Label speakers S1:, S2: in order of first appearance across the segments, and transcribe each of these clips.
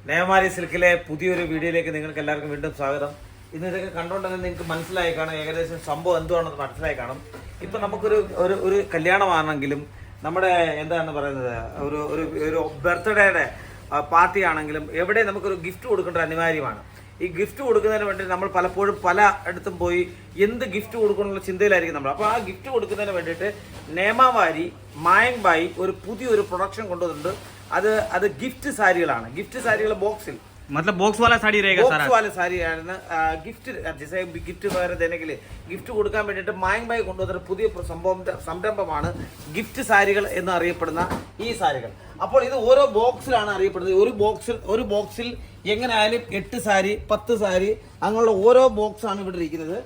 S1: നേമാരി സിൽക്കിലെ പുതിയൊരു വീഡിയോയിലേക്ക് നിങ്ങൾക്ക് എല്ലാവർക്കും വീണ്ടും സ്വാഗതം. ഇന്ന് ഇതൊക്കെ കണ്ടുകൊണ്ടെങ്കിൽ നിങ്ങൾക്ക് മനസ്സിലായി കാണും, ഏകദേശം സംഭവം എന്തുവാണെന്ന് മനസ്സിലായി കാണും. ഇപ്പം നമുക്കൊരു ഒരു കല്യാണമാണെങ്കിലും നമ്മുടെ എന്താണെന്ന് പറയുന്നത് ഒരു ഒരു ഒരു ബർത്ത്ഡേയുടെ പാർട്ടി ആണെങ്കിലും എവിടെ നമുക്കൊരു ഗിഫ്റ്റ് കൊടുക്കേണ്ടത് അനിവാര്യമാണ്. ഈ ഗിഫ്റ്റ് കൊടുക്കുന്നതിന് വേണ്ടി നമ്മൾ പലപ്പോഴും പല ഇടത്തും പോയി എന്ത് ഗിഫ്റ്റ് കൊടുക്കണമെന്നുള്ള ചിന്തയിലായിരിക്കും നമ്മൾ. അപ്പോൾ ആ ഗിഫ്റ്റ് കൊടുക്കുന്നതിന് വേണ്ടിയിട്ട് നേമാവാരി മായങ് ബായി ഒരു പുതിയൊരു പ്രൊഡക്ഷൻ കൊണ്ടുവന്നിട്ടുണ്ട്. അത് ഗിഫ്റ്റ് സാരികളാണ്. ഗിഫ്റ്റ് സാരികൾ ബോക്സിൽ
S2: मतलब बॉक्स वाला साड़ी रहेगा सारा
S1: बॉक्स वाला साड़ी ആണ് ഗിഫ്റ്റ്. ജैसे ഗിഫ്റ്റ് വേറെ देनेके लिए ഗിഫ്റ്റ് കൊടുക്കാൻ വേണ്ടിയിട്ട് മായങ് ബായി കൊണ്ടുവന്ന പുതിയ സംരംഭമാണ് ഗിഫ്റ്റ് സാരികൾ എന്ന് അറിയപ്പെടുന്ന ഈ സാരികൾ. അപ്പോൾ ഇത് ഓരോ ബോക്സിലാണ് അറിയപ്പെടുന്നത്. ഒരു ബോക്സിൽ എങ്ങനെയായാലും 8 സാരി 10 സാരി അങ്ങനെയുള്ള ഓരോ ബോക്സ് ആണ് ഇവിടെ ഇരിക്കുന്നത്.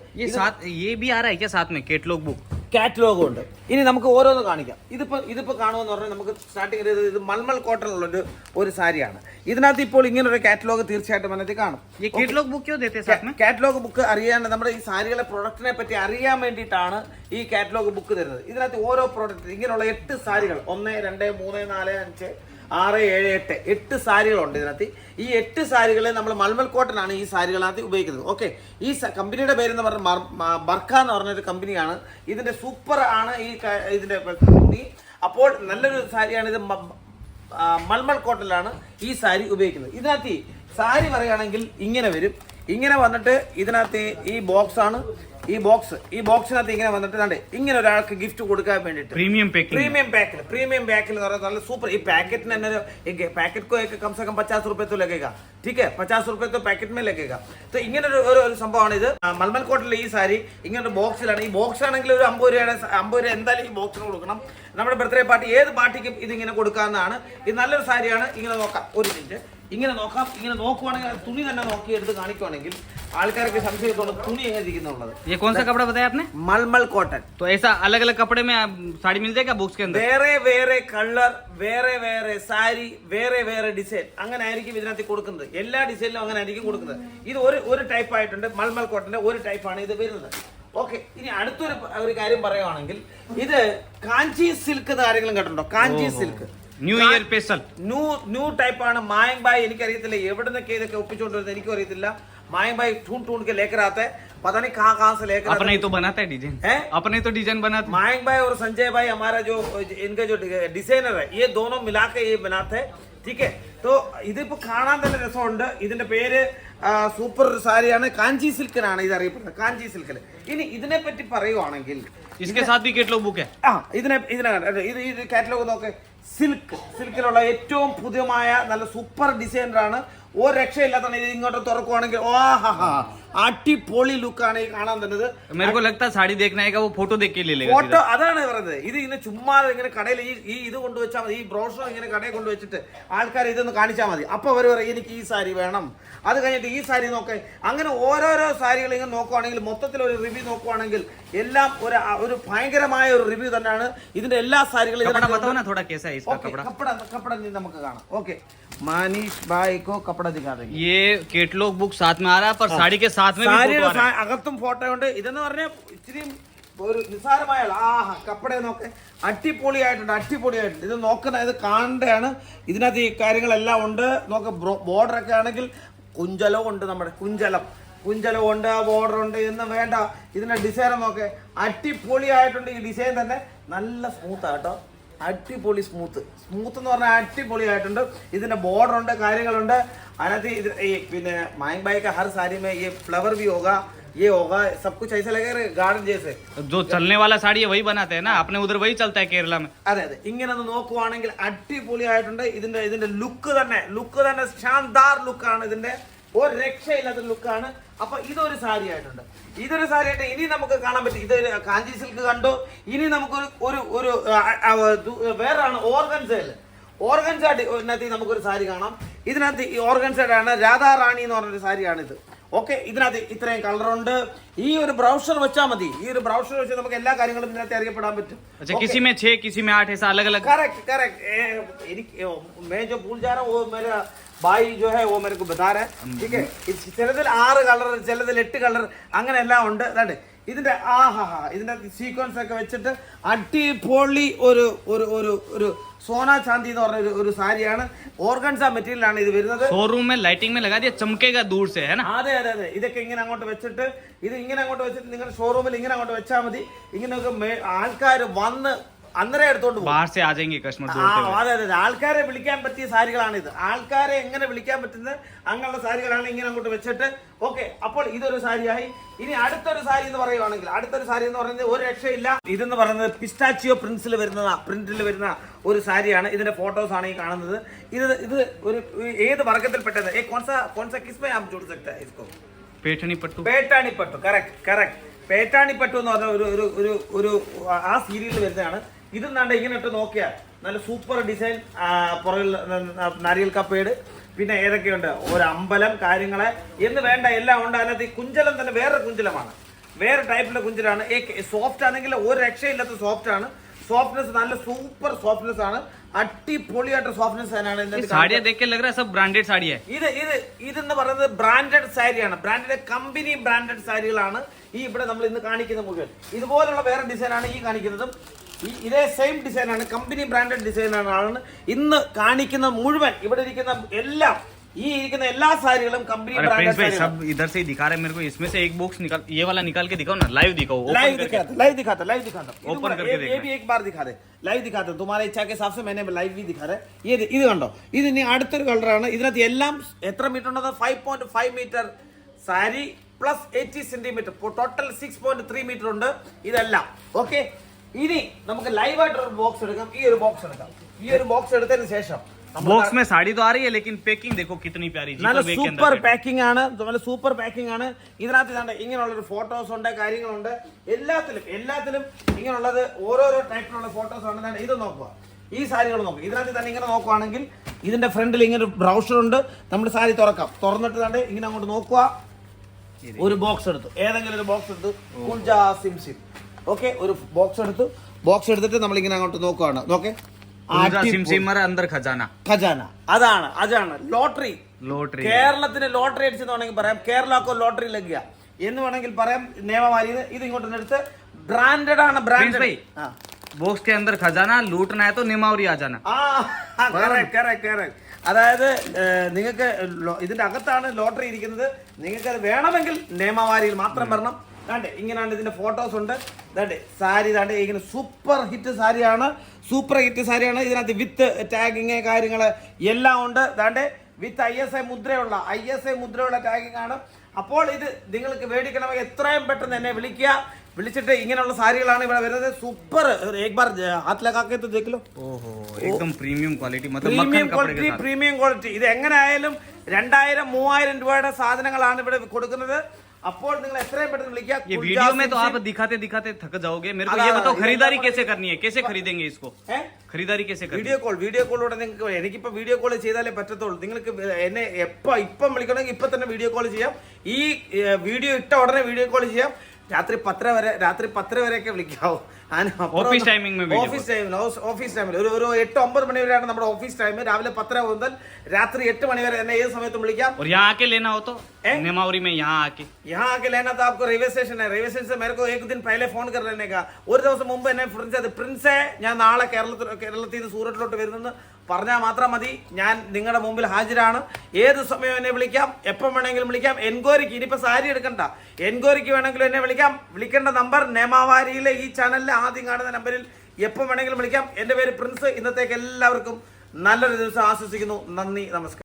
S2: ये भी आ रहा है क्या साथ में कैटलॉग बुक?
S1: കാറ്റലോഗും ഉണ്ട്. ഇനി നമുക്ക് ഓരോന്ന് കാണിക്കാം. ഇതിപ്പോ കാണുമെന്ന് പറഞ്ഞാൽ നമുക്ക് സ്റ്റാർട്ടിങ് ചെയ്തത് ഇത് മൽമൽ കോട്ടണിലുള്ള ഒരു സാരിയാണ്. ഇതിനകത്ത് ഇപ്പോൾ ഇങ്ങനെ ഒരു കാറ്റലോഗ് തീർച്ചയായിട്ടും അതിനകത്ത് കാണും. കാറ്റലോഗ് ബുക്ക് അറിയാൻ നമ്മുടെ ഈ സാരികളെ പ്രൊഡക്റ്റിനെ പറ്റി അറിയാൻ വേണ്ടിയിട്ടാണ് ഈ കാറ്റലോഗ് ബുക്ക് തരുന്നത്. ഇതിനകത്ത് ഓരോ പ്രോഡക്റ്റ് ഇങ്ങനെയുള്ള 8 സാരികൾ 1 2 3 4 5 6 7 8 സാരികളുണ്ട് ഇതിനകത്ത്. ഈ 8 സാരികളെ നമ്മൾ മൽമൽ കോട്ടനാണ് ഈ സാരികളകത്ത് ഉപയോഗിക്കുന്നത്. ഓക്കെ, ഈ കമ്പനിയുടെ പേരെന്ന് പറഞ്ഞാൽ ബർക്ക എന്ന് പറഞ്ഞൊരു കമ്പനിയാണ്. ഇതിന്റെ സൂപ്പർ ആണ് ഇതിന്റെ കമ്പനി. അപ്പോൾ നല്ലൊരു സാരിയാണ് ഇത്. മൽമൽ കോട്ടനിലാണ് ഈ സാരി ഉപയോഗിക്കുന്നത്. ഇതിനകത്ത് സാരി പറയുകയാണെങ്കിൽ ഇങ്ങനെ വരും. ഇങ്ങനെ വന്നിട്ട് ഇതിനകത്ത് ഈ ബോക്സ് ആണ്. ഈ ബോക്സിനകത്ത് ഇങ്ങനെ വന്നിട്ട് ഇങ്ങനെ ഒരാൾക്ക് ഗിഫ്റ്റ് കൊടുക്കാൻ വേണ്ടിയിട്ട് പ്രീമിയം പാക്കിൽ എന്ന് പറയുന്നത് നല്ല സൂപ്പർ. ഈ പാക്കറ്റിന് തന്നെ पैकेट को एक कम से कम 50 रुपए तो लगेगा. ठीक है, 50 रुपए तो पैकेट में लगेगा. तो ഇങ്ങനെ ഒരു സംഭവമാണ് ഇത്. മൽമൽ കോട്ടിലെ ഈ സാരി ഇങ്ങനെ ഒരു ബോക്സിലാണ്. ഈ ബോക്സ് ആണെങ്കിൽ ഒരു 50 രൂപ എന്തായാലും ഈ ബോക്സിന് കൊടുക്കണം. നമ്മുടെ ബർത്ത്ഡേ പാർട്ടി ഏത് പാർട്ടിക്കും ഇതിങ്ങനെ കൊടുക്കാവുന്നതാണ്. ഇത് നല്ലൊരു സാരിയാണ്. ഇങ്ങനെ നോക്കാം, ഒരു മിനിറ്റ് ഇങ്ങനെ നോക്കാം. ഇങ്ങനെ നോക്കുവാണെങ്കിൽ തുണി തന്നെ നോക്കി എടുത്ത് കാണിക്കുവാണെങ്കിൽ ആൾക്കാർക്ക് സംശയത്തോടെ തുണി എങ്ങനെയിരിക്കുന്നുള്ളത്.
S2: ये कौन सा कपड़ा बताया आपने?
S1: मलमल कॉटन.
S2: तो ऐसा अलग अलग कपड़े में साड़ी मिल जाएगा बॉक्स के अंदर?
S1: വേറെ കളർ, വേറെ സാരി, വേറെ ഡിസൈൻ അങ്ങനെ ആയിരിക്കും ഇതിനകത്ത് കൊടുക്കുന്നത്. എല്ലാ ഡിസൈനിലും അങ്ങനെ ആയിരിക്കും കൊടുക്കുന്നത്. ഇത് ഒരു ടൈപ്പ് ആയിട്ടുണ്ട്. മൽമൽ കോട്ടന്റെ ഒരു ടൈപ്പാണ് ഇത് വരുന്നത്. ഓക്കെ, ഇനി അടുത്തൊരു കാര്യം പറയുവാണെങ്കിൽ ഇത് കാഞ്ചി സിൽക്ക് എന്ന് ആരെങ്കിലും കേട്ടിട്ടുണ്ടോ? Kanchi silk
S2: new year special
S1: new type ആണ്. മായങ് ബായി എനിക്കറിയത്തില്ല എവിടെ നിന്നൊക്കെ ഇതൊക്കെ ഒപ്പിച്ചുകൊണ്ടിരുന്നത്, എനിക്കും അറിയത്തില്ല. मायंग भाई ढूंढ के लेकर आते हैं, पता नहीं कहाँ से लेकर
S2: अपने ही तो बनाता है डिजाइन है, अपने तो डिजाइन बनाते हैं.
S1: मायंग भाई और संजय भाई हमारा जो इनका जो डिजाइनर है ये दोनों मिला के ये बनाते हैं. ठीक है, तो ഇതിപ്പോ കാണാൻ തന്നെ രസമുണ്ട്. ഇതിന്റെ പേര് സൂപ്പർ സാരിയാണ്. കാഞ്ചി സിൽക്കിനാണ് ഇത് അറിയപ്പെടുന്നത്. കാഞ്ചി സിൽക്കിൽ. ഇനി ഇതിനെ പറ്റി പറയുവാണെങ്കിൽ
S2: इसके साथ भी कैटलॉग बुक है.
S1: ഇത് കാറ്റലോഗ് നോക്കെ. സിൽക്കിലുള്ള ഏറ്റവും പുതിയമായ നല്ല സൂപ്പർ ഡിസൈനറാണ്. ഒരു രക്ഷയില്ലാത്ത ഇത് ഇങ്ങോട്ട് തുറക്കുവാണെങ്കിൽ അടിപൊളി ലുക്കാണ് ഈ കാണാൻ തന്നത്.
S2: मेरे को लगता है साड़ी देखना है वो फोटो देख के ले लेगा.
S1: ഫോട്ടോ അതാണ് പറയുന്നത്. ഇത് ഇങ്ങനെ ചുമ്മാ ഇങ്ങനെ കടയിൽ ഈ ഇത് കൊണ്ടുവച്ചാൽ മതി. ഈ ബ്രോഷർ ഇങ്ങനെ കടയിൽ കൊണ്ടുവച്ചിട്ട് ആൾക്കാർ ഇതൊന്ന് കാണിച്ചാൽ മതി. അപ്പൊ അവർ പറയും എനിക്ക് ഈ സാരി വേണം. അത് കഴിഞ്ഞിട്ട് ഈ സാരി നോക്കെ. അങ്ങനെ ഓരോരോ സാരികൾ ഇങ്ങനെ നോക്കുവാണെങ്കിൽ മൊത്തത്തിൽ ഒരു റിവ്യൂ നോക്കുവാണെങ്കിൽ എല്ലാം ഒരു ഭയങ്കരമായ ഒരു റിവ്യൂ തന്നെയാണ് ഇതിന്റെ എല്ലാ സാരികളും. കപ്പട നമുക്ക് കാണാം. ഓക്കെ, മാനീഷ് ഭായ് को कपड़ा दिखा देंगे.
S2: ये कैटलॉग बुक साथ में आ रहा है पर साड़ी के साथ में
S1: അകത്തും ഫോട്ടോ ഉണ്ട്. ഇതെന്ന് പറഞ്ഞാൽ ഇച്ചിരി ഒരു നിസ്സാരമായ കപ്പട നോക്കെ. അടിപൊളിയായിട്ടുണ്ട്. ഇത് നോക്കുന്ന ഇത് കാണേണ്ടതാണ്. ഇതിനകത്ത് ഈ കാര്യങ്ങളെല്ലാം ഉണ്ട്. നോക്ക്, ബോർഡർ ഒക്കെ ആണെങ്കിൽ കുഞ്ചലം ഉണ്ട്. നമ്മുടെ കുഞ്ചലം ഉണ്ട്, ബോർഡർ ഉണ്ട്. ഇതൊന്നും വേണ്ട. ഇതിന്റെ ഡിസൈൻ നോക്കെ അടിപൊളിയായിട്ടുണ്ട്. ഈ ഡിസൈൻ തന്നെ നല്ല സ്മൂത്ത് ആട്ടോ. അടിപൊളി സ്മൂത്ത് എന്ന് പറഞ്ഞാൽ അടിപൊളിയായിട്ടുണ്ട്. ഇതിന്റെ ബോർഡർ ഉണ്ട്, കാര്യങ്ങളുണ്ട്. അതിനകത്ത് പിന്നെ മായങ് ഭാई का हर साड़ी में ये फ्लावर भी होगा, ये होगा, सब कुछ ऐसा लगेगा गार्डन जैसे.
S2: जो चलने वाला साड़ी है वही बनाते हैं ना अपने उधर, वही चलता है केरला में.
S1: അതെ ഇങ്ങനെ ഒന്ന് നോക്കുവാണെങ്കിൽ അടിപൊളിയായിട്ടുണ്ട്. ഇതിന്റെ ലുക്ക് തന്നെ ശാന്താർ ലുക്കാണ്. ഇതിന്റെ ഒരു രക്ഷയില്ലാത്ത ലുക്കാണ്. അപ്പൊ ഇതൊരു സാരി ആയിട്ടുണ്ട്. ഇനി നമുക്ക് കാണാൻ പറ്റും. ഇത് കാഞ്ചി സിൽക്ക് കണ്ടു. ഇനി നമുക്ക് ഒരു വേറാണ് ഓർഗൻസ നമുക്കൊരു സാരി കാണാം. ഇതിനകത്ത് ഈ ഓർഗൻസയുടെ ആണ് രാധാ റാണി എന്ന് പറഞ്ഞൊരു സാരിയാണ് ഇത്. ഓക്കെ, ഇതിനകത്ത് ഇത്രയും കളറുണ്ട്. ഈ ഒരു ബ്രൗഷർ വെച്ചാൽ മതി. ഈ ഒരു ബ്രൗഷർ വെച്ച് നമുക്ക് എല്ലാ കാര്യങ്ങളും ഇതിനകത്ത് അറിയപ്പെടാൻ പറ്റും. मैं जो भूल जा रहा हूँ वो मेरा भाई जो है वो मेरे को बता रहा है. ठीक है, ചിലതിൽ 6 കളർ, ചിലതിൽ 8 കളർ, അങ്ങനെ എല്ലാം ഉണ്ട്. ഇതിന്റെ ഇതിന്റെ സീക്വൻസ് ഒക്കെ വെച്ചിട്ട് അടിപൊളി ഒരു ഒരു ഒരു ഒരു സോനാ ചാന്തി എന്ന് പറഞ്ഞ ഒരു സാരിയാണ്. ഓർഗൻസ മെറ്റീരിയലാണ് ഇത് വരുന്നത്.
S2: शोरूम में लाइटिंग में लगा दिया, चमकेगा दूर से, है ना?
S1: അതെ അതെ അതെ. ഇതൊക്കെ ഇങ്ങനെ അങ്ങോട്ട് വെച്ചിട്ട് നിങ്ങളുടെ ഷോറൂമിൽ ഇങ്ങനെ അങ്ങോട്ട് വെച്ചാൽ മതി. ഇങ്ങനെയൊക്കെ ആൾക്കാർ വന്ന് അന്നേരം എടുത്തോണ്ട് പോകും.
S2: बाहर से आ जाएंगे कस्टमर
S1: അതെ അതെ അതെ. ആൾക്കാരെ വിളിക്കാൻ പറ്റിയ സാരികളാണ് ഇത്. ആൾക്കാരെ എങ്ങനെ വിളിക്കാൻ പറ്റുന്ന അങ്ങനെയുള്ള സാരികളാണ് ഇങ്ങനെ അങ്ങോട്ട് വെച്ചിട്ട്. ഓക്കെ, അപ്പോൾ ഇതൊരു സാരിയായി. ഇനി അടുത്തൊരു സാരി എന്ന് പറയുവാണെങ്കിൽ അടുത്തൊരു സാരി എന്ന് പറയുന്നത് ഒരു രക്ഷയില്ല. ഇതെന്ന് പറയുന്നത് പിസ്റ്റാച്ചിയോ പ്രിന്റിൽ വരുന്ന ഒരു സാരിയാണ്. ഇതിന്റെ ഫോട്ടോസ് ആണ് ഈ കാണുന്നത്. ഇത് ഒരു ഏത് വർഗത്തിൽപ്പെട്ടത്?
S2: पेठनी पट्टू
S1: കറക്റ്റ്. പേട്ടാണിപ്പട്ടു എന്ന് പറഞ്ഞ ഒരു ആ സീരിയലിൽ വരുന്നതാണ്. ഇത് നാണ്ട ഇങ്ങനെ ഇട്ട് നോക്കിയാൽ നല്ല സൂപ്പർ ഡിസൈൻ, പുറകിൽ നാരിയൽ കപ്പേട്, പിന്നെ ഏതൊക്കെയുണ്ട് ഒരു അമ്പലം കാര്യങ്ങളെ എന്ന് വേണ്ട എല്ലാം ഉണ്ട്. അതിനകത്ത് ഈ കുഞ്ചലം തന്നെ വേറെ കുഞ്ചലമാണ്, വേറെ ടൈപ്പിലെ കുഞ്ചലാണ്. സോഫ്റ്റ് ആണെങ്കിൽ ഒരു രക്ഷയില്ലാത്ത സോഫ്റ്റ് ആണ്. സോഫ്റ്റ്നെസ് നല്ല സൂപ്പർ സോഫ്റ്റ്നെസ് ആണ്. അടിപൊളിയായിട്ട് സോഫ്റ്റ്നെസ് തന്നെയാണ്.
S2: साड़ियाँ देख के लग रहा है सब ब्रांडेड साड़ी है.
S1: ഇതെന്ന് പറയുന്നത് ബ്രാൻഡഡ് സാരിയാണ്. കമ്പനി ബ്രാൻഡഡ് സാരികളാണ് ഈ ഇവിടെ നമ്മൾ ഇന്ന് കാണിക്കുന്ന മുഴുവൻ. ഇതുപോലുള്ള വേറെ ഡിസൈനാണ് ഈ കാണിക്കുന്നതും. ഇതേ സെയിം ഡിസൈനാണ്, കമ്പനി ബ്രാൻഡഡ് ഡിസൈനാണ് ഇന്ന് കാണിക്കുന്ന മുഴുവൻ. ഇവിടെ ഇരിക്കുന്ന എല്ലാം എല്ലാ സാരികളും കമ്പനി ബ്രാൻഡഡ്
S2: भाई सब इधर से ही दिखा रहे हैं मेरे को. इसमें से एक बॉक्स निकाल, ये वाला निकाल के दिखाओ ना. लाइव दिखाओ.
S1: लाइव दिखाता ओपन करके एक बार दिखा दे. ലൈവ് ദിഖാത്ത तुम्हारे इच्छा के हिसाब से मैंने लाइव भी दिखा रहे. ഇത് കണ്ടോ, ഇത് ഇനി അടുത്തൊരു കളറാണ്. ഇതിനകത്ത് എല്ലാം എത്ര മീറ്റർ ഉണ്ടത്? 5.5 metre sari plus 80 centimetre, total 6.3 metre ഉണ്ട് ഇതെല്ലാം. ഓക്കെ, ഇനി നമുക്ക് ലൈവായിട്ടൊരു ബോക്സ് എടുക്കാം. ഈ ഒരു ബോക്സ് എടുത്തതിന് ശേഷം
S2: बॉक्स में साड़ी तो आ रही है, लेकिन पैकिंग देखो कितनी प्यारी.
S1: നല്ല സൂപ്പർ പാക്കിംഗ് ആണ്. ഇതിനകത്ത് ഇതാണ്ട് ഇങ്ങനെയുള്ളൊരു ഫോട്ടോസ് ഉണ്ട്, കാര്യങ്ങളുണ്ട്. എല്ലാത്തിലും ഇങ്ങനെയുള്ളത് ഓരോരോ ടൈപ്പിലുള്ള ഫോട്ടോസ് ആണ്. ഇത് നോക്കുക, ഈ സാരികൾ നോക്കുക. ഇതിനകത്ത് തന്നെ ഇങ്ങനെ നോക്കുവാണെങ്കിൽ ഇതിന്റെ ഫ്രണ്ടിൽ ഇങ്ങനെ ഒരു ബ്രൗഷർ ഉണ്ട്. നമ്മുടെ സാരി തുറന്നിട്ട് തന്നെ ഇങ്ങനെ അങ്ങോട്ട് നോക്കുക. ഒരു ബോക്സ് എടുത്തു, ഏതെങ്കിലും ഒരു ബോക്സ് എടുത്തു. കുഞ്ച സിം. ഓക്കെ, ഒരു ബോക്സ് എടുത്തിട്ട് നമ്മൾ ഇങ്ങനെ അങ്ങോട്ട് നോക്കുവാണ്. നോക്കേ,
S2: अंदर खजाना
S1: അതാണ് ലോട്ടറി. കേരളത്തിന് ലോട്ടറി അടിച്ചെന്ന് വേണമെങ്കിൽ പറയാം. കേരളക്കോ ലോട്ടറി ലഗ്യ എന്ന് വേണമെങ്കിൽ പറയാം. നിയമമാരി ഇത് ഇങ്ങോട്ട് എടുത്ത് ബ്രാൻഡഡ് ആണ്. ബ്രാൻഡഡ്
S2: बॉक्स के अंदर खजाना, लूटना है तो निमावरी आ जाना.
S1: കറക്റ്റ്. അതായത് നിങ്ങൾക്ക് ഇതിന്റെ അകത്താണ് ലോട്ടറി ഇരിക്കുന്നത്. നിങ്ങൾക്ക് അത് വേണമെങ്കിൽ നിയമവാരിയിൽ മാത്രം വരണം. ഇങ്ങനെയാണ് ഇതിന്റെ ഫോട്ടോസ് ഉണ്ട്. സാരി ഇങ്ങനെ സൂപ്പർ ഹിറ്റ് സാരിയാണ്. ഇതിനകത്ത് വിത്ത് ടാഗിങ് കാര്യങ്ങള് എല്ലാം ഉണ്ട്. വിത്ത് ISI മുദ്രയുള്ള ടാഗിങ് ആണ്. അപ്പോൾ ഇത് നിങ്ങൾക്ക് മേടിക്കണമെങ്കിൽ എത്രയും പെട്ടെന്ന് എന്നെ വിളിച്ചിട്ട് ഇങ്ങനെയുള്ള സാരികളാണ് ഇവിടെ വരുന്നത്. സൂപ്പർ. Premium quality. ഇത് എങ്ങനെ ആയാലും 2000-3000 രൂപയുടെ സാധനങ്ങളാണ് ഇവിടെ കൊടുക്കുന്നത്. അപ്പോൾ നിങ്ങൾ എത്രയും പെട്ടെന്ന് വിളിക്കുക.
S2: ये वीडियो में तो आप दिखाते थक जाओगे. मेरे को ये बताओ, खरीदारी कैसे करनी है? कैसे खरीदेंगे इसको? खरीदारी कैसे करनी?
S1: വീഡിയോ കോളിലൂടെ നിങ്ങൾക്ക് എനിക്കിപ്പോ വീഡിയോ കോൾ ചെയ്താലേ പറ്റത്തുള്ളൂ. നിങ്ങൾക്ക് എന്നെ ഇപ്പം വിളിക്കണമെങ്കിൽ ഇപ്പൊ തന്നെ വീഡിയോ കോൾ ചെയ്യാം. ഈ വീഡിയോ ഇട്ട ഉടനെ വീഡിയോ കോൾ ചെയ്യാം. രാത്രി 10 വരെയൊക്കെ വിളിക്കാവോ.
S2: ഓഫീസ് ടൈമിൽ
S1: ഒരു 8-9 മണി വരെയാണ് നമ്മുടെ ഓഫീസ് ടൈം. രാവിലെ 10 മുതൽ രാത്രി 8 മണി വരെ എന്നെ ഏത് സമയത്തും വിളിക്കാം.
S2: यहाँ आके लेना हो तो निमावरी में यहाँ आके
S1: लेना तो आपको रेलवे स्टेशन से मेरे को एक दिन पहले फोन कर लेने का. ഒരു ദിവസം മുമ്പ് എന്നെ പ്രിൻസേ ഞാൻ നാളെ കേരളത്തിൽ നിന്ന് സൂററ്റിലോട്ട് വരുന്നെന്ന് പറഞ്ഞാൽ മാത്രം മതി. ഞാൻ നിങ്ങളുടെ മുമ്പിൽ ഹാജരാണ്. ഏത് സമയം എന്നെ വിളിക്കാം, എപ്പം വേണമെങ്കിലും വിളിക്കാം. എൻക്വയറിക്ക് ഇനിയിപ്പോ സാരി എടുക്കണ്ട, എൻക്വയറിക്ക് വേണമെങ്കിലും എന്നെ വിളിക്കാം. വിളിക്കേണ്ട നമ്പർ നിയമാവാരിയിലെ ഈ ചാനലിലെ ആദ്യം കാണുന്ന നമ്പറിൽ എപ്പം വേണമെങ്കിലും വിളിക്കാം. എന്റെ പേര് പ്രിൻസ്. ഇന്നത്തേക്ക് എല്ലാവർക്കും നല്ലൊരു ദിവസം ആശംസിക്കുന്നു. നന്ദി, നമസ്കാരം.